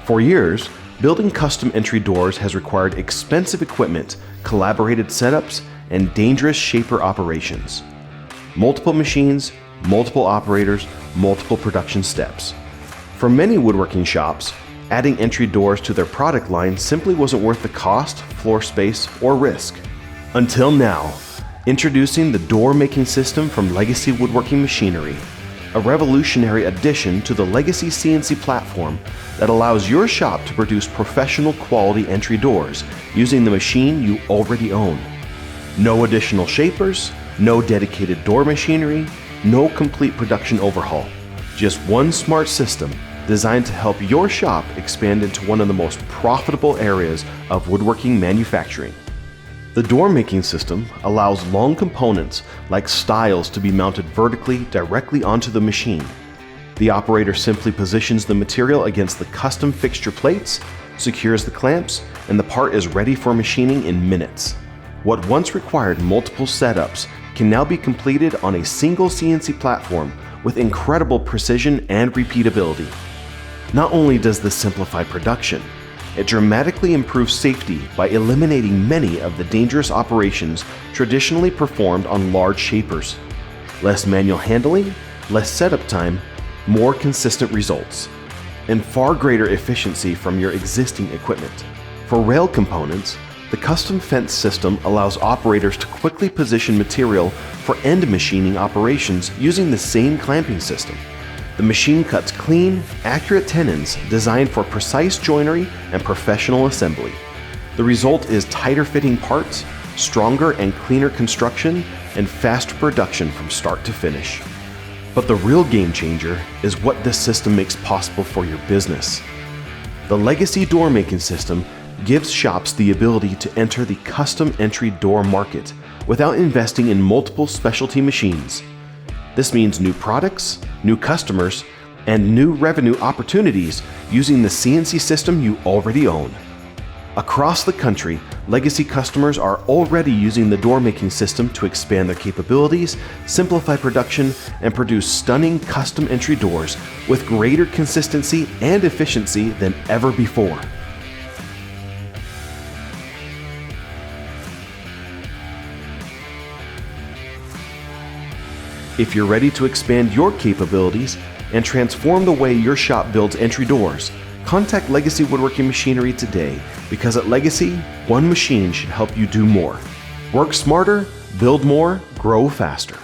For years, building custom entry doors has required expensive equipment, collaborated setups, and dangerous shaper operations. Multiple machines, multiple operators, multiple production steps. For many woodworking shops, adding entry doors to their product line simply wasn't worth the cost, floor space, or risk. Until now, introducing the door making system from Legacy Woodworking Machinery, a revolutionary addition to the Legacy CNC platform that allows your shop to produce professional quality entry doors using the machine you already own. No additional shapers, no dedicated door machinery, no complete production overhaul. Just one smart system designed to help your shop expand into one of the most profitable areas of woodworking manufacturing. The door making system allows long components like stiles to be mounted vertically directly onto the machine. The operator simply positions the material against the custom fixture plates, secures the clamps, and the part is ready for machining in minutes. What once required multiple setups can now be completed on a single CNC platform with incredible precision and repeatability. Not only does this simplify production, it dramatically improves safety by eliminating many of the dangerous operations traditionally performed on large shapers. Less manual handling, less setup time, more consistent results, and far greater efficiency from your existing equipment. For rail components, the custom fence system allows operators to quickly position material for end machining operations using the same clamping system. The machine cuts clean, accurate tenons designed for precise joinery and professional assembly. The result is tighter fitting parts, stronger and cleaner construction, and faster production from start to finish. But the real game changer is what this system makes possible for your business. The Legacy door making system gives shops the ability to enter the custom entry door market without investing in multiple specialty machines. This means new products, new customers, and new revenue opportunities using the CNC system you already own. Across the country, Legacy customers are already using the door making system to expand their capabilities, simplify production, and produce stunning custom entry doors with greater consistency and efficiency than ever before. If you're ready to expand your capabilities and transform the way your shop builds entry doors, contact Legacy Woodworking Machinery today, because at Legacy, one machine should help you do more. Work smarter, build more, grow faster.